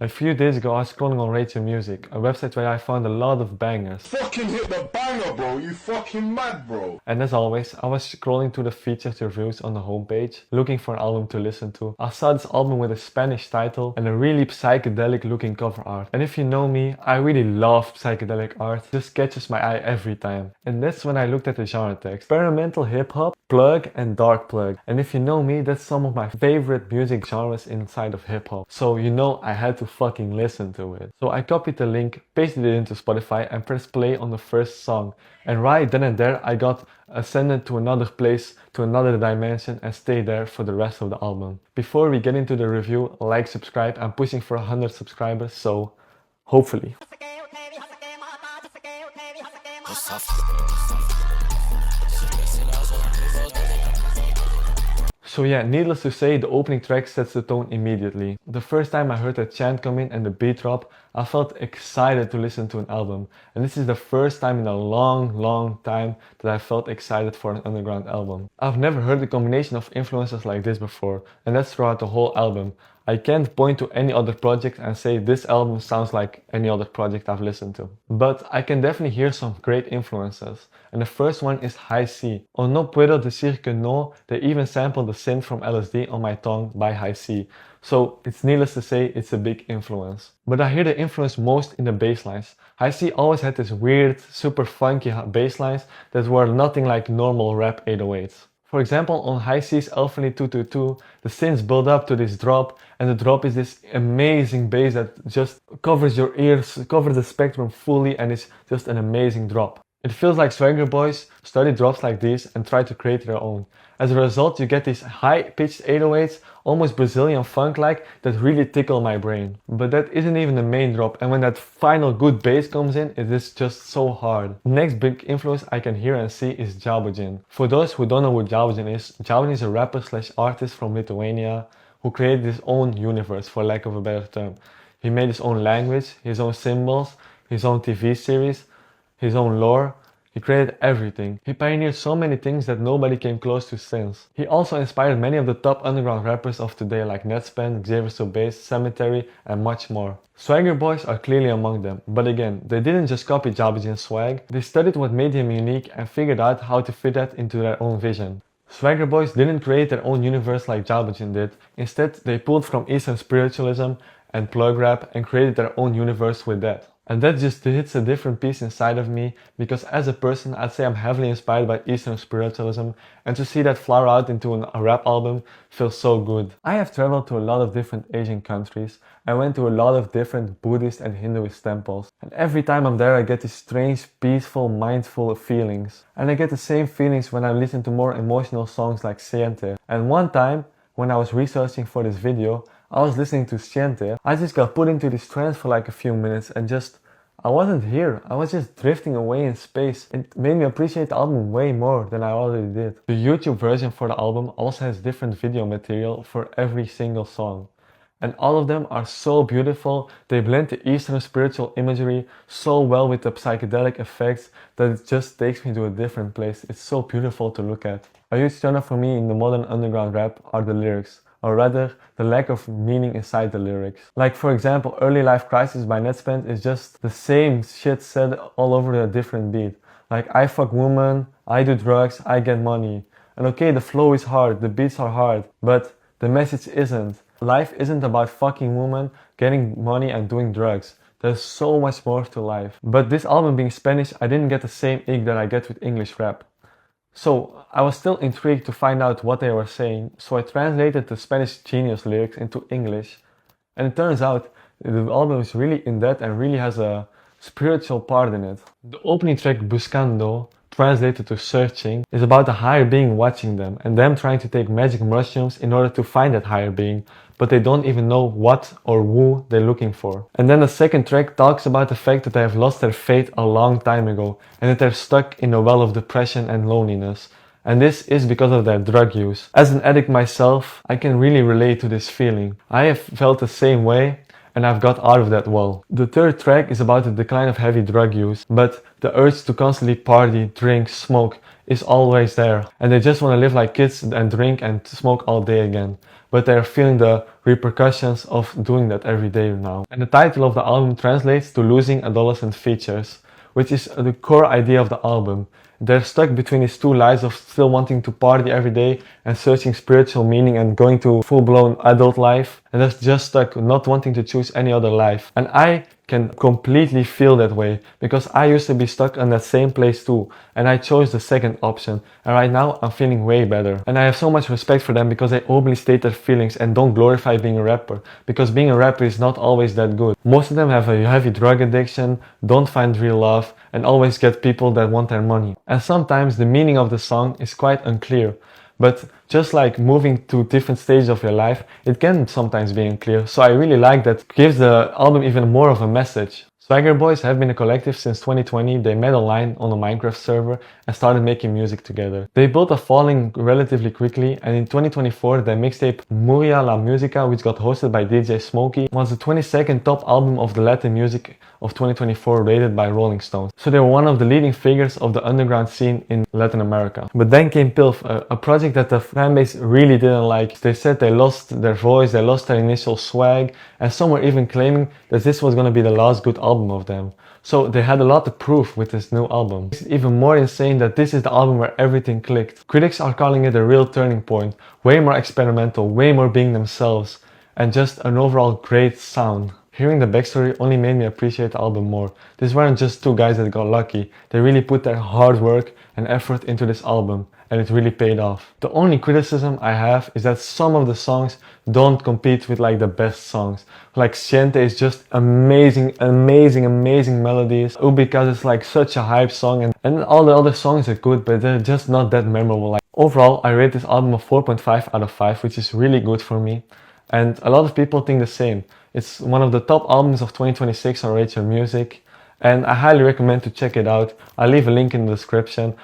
A few days ago I was scrolling on Richh Music, a website where I found a lot of bangers. Fucking hit the banger, bro. You fucking mad, bro. And as always, I was scrolling through the featured reviews on the homepage, looking for an album to listen to. I saw this album with a Spanish title and a really psychedelic looking cover art. And if you know me, I really love psychedelic art. It just catches my eye every time. And that's when I looked at the genre text. Experimental hip hop, plug and dark plug. And if you know me, that's some of my favorite music genres inside of hip hop. So you know I had to fucking listen to it. So I copied the link, pasted it into Spotify and pressed play on the first song. And right then and there I got ascended to another place, to another dimension and stayed there for the rest of the album. Before we get into the review, like, subscribe. I'm pushing for 100 subscribers, so hopefully. So yeah, needless to say, the opening track sets the tone immediately. The first time I heard that chant come in and the beat drop, I felt excited to listen to an album. And this is the first time in a long time that I felt excited for an underground album. I've never heard a combination of influences like this before, and that's throughout the whole album. I can't point to any other project and say this album sounds like any other project I've listened to. But I can definitely hear some great influences. And the first one is High C. On No Puedo Decir Que No, they even sampled the synth from LSD on My Tongue by High C. So it's needless to say, it's a big influence. But I hear the influence most in the bass lines. High C always had this weird, super funky bass lines that were nothing like normal rap 808s. For example, on High C's Alphany 222, the synths build up to this drop, and the drop is this amazing bass that just covers your ears, covers the spectrum fully, and it's just an amazing drop. It feels like swaggerboyz study drops like these and try to create their own. As a result, you get these high-pitched 808s, almost Brazilian funk-like, that really tickle my brain. But that isn't even the main drop, and when that final good bass comes in, it is just so hard. The next big influence I can hear and see is xaviersobased. For those who don't know who xaviersobased is a rapper slash artist from Lithuania who created his own universe, for lack of a better term. He made his own language, his own symbols, his own TV series, his own lore. He created everything. He pioneered so many things that nobody came close to since. He also inspired many of the top underground rappers of today like Nettspend, xaviersobase, Cemetery and much more. Swaggerboyz are clearly among them, but again, they didn't just copy xaviersobased swag, they studied what made him unique and figured out how to fit that into their own vision. Swaggerboyz didn't create their own universe like xaviersobased did, instead they pulled from Eastern spiritualism and plug rap and created their own universe with that. And that just hits a different piece inside of me, because as a person I'd say I'm heavily inspired by Eastern spiritualism, and to see that flower out into a rap album feels so good. I have traveled to a lot of different Asian countries. I went to a lot of different Buddhist and Hinduist temples, and every time I'm there I get these strange, peaceful, mindful feelings. And I get the same feelings when I listen to more emotional songs like Siente. And one time, when I was researching for this video, I was listening to Siente. I just got put into this trance for like a few minutes and I wasn't here. I was just drifting away in space. It made me appreciate the album way more than I already did. The YouTube version for the album also has different video material for every single song. And all of them are so beautiful. They blend the Eastern spiritual imagery so well with the psychedelic effects that it just takes me to a different place. It's so beautiful to look at. A huge turn-off for me in the modern underground rap are the lyrics, or rather the lack of meaning inside the lyrics. Like for example, Early Life Crisis by Nettspend is just the same shit said all over a different beat. Like I fuck woman, I do drugs, I get money. And okay, the flow is hard, the beats are hard, but the message isn't. Life isn't about fucking woman, getting money and doing drugs. There's so much more to life. But this album being Spanish, I didn't get the same ick that I get with English rap. So I was still intrigued to find out what they were saying, so I translated the Spanish Genius lyrics into English. And it turns out the album is really in depth and really has a spiritual part in it. The opening track Buscando, translated to searching, is about a higher being watching them and them trying to take magic mushrooms in order to find that higher being, but they don't even know what or who they're looking for. And then the second track talks about the fact that they have lost their faith a long time ago and that they're stuck in a well of depression and loneliness. And this is because of their drug use. As an addict myself, I can really relate to this feeling. I have felt the same way, and I've got out of that well. The third track is about the decline of heavy drug use, but the urge to constantly party, drink, smoke is always there, and they just want to live like kids and drink and smoke all day again. but they're feeling the repercussions of doing that every day now. And the title of the album translates to Losing Adolescent Features, which is the core idea of the album. They're stuck between these two lives of still wanting to party every day and searching spiritual meaning and going to full-blown adult life, and they're just stuck not wanting to choose any other life. And I can completely feel that way, because I used to be stuck in that same place too, and I chose the second option, and right now I'm feeling way better. And I have so much respect for them because they openly state their feelings and don't glorify being a rapper, because being a rapper is not always that good. Most of them have a heavy drug addiction, don't find real love, and always get people that want their money. And sometimes the meaning of the song is quite unclear. But just like moving to different stages of your life, it can sometimes be unclear. So I really like that it gives the album even more of a message. Swaggerboyz have been a collective since 2020. They met online on a Minecraft server and started making music together. They built a following relatively quickly, and in 2024 their mixtape Muria La Musica, which got hosted by DJ Smokey, was the 22nd top album of the Latin music of 2024 rated by Rolling Stone. So they were one of the leading figures of the underground scene in Latin America. But then came Pilf, a project that the fanbase really didn't like. They said they lost their voice, they lost their initial swag, and some were even claiming that this was going to be the last good album of them. So they had a lot to prove with this new album. It's even more insane that this is the album where everything clicked. Critics are calling it a real turning point, way more experimental, way more being themselves, and just an overall great sound. Hearing the backstory only made me appreciate the album more. These weren't just two guys that got lucky, they really put their hard work and effort into this album, and it really paid off. The only criticism I have is that some of the songs don't compete with like the best songs. Like Siente is just amazing melodies. Ubicas is like such a hype song, and all the other songs are good, but they're just not that memorable. Like overall, I rate this album a 4.5 out of 5, which is really good for me. And a lot of people think the same. It's one of the top albums of 2026 on Richh Music, and I highly recommend to check it out. I'll leave a link in the description,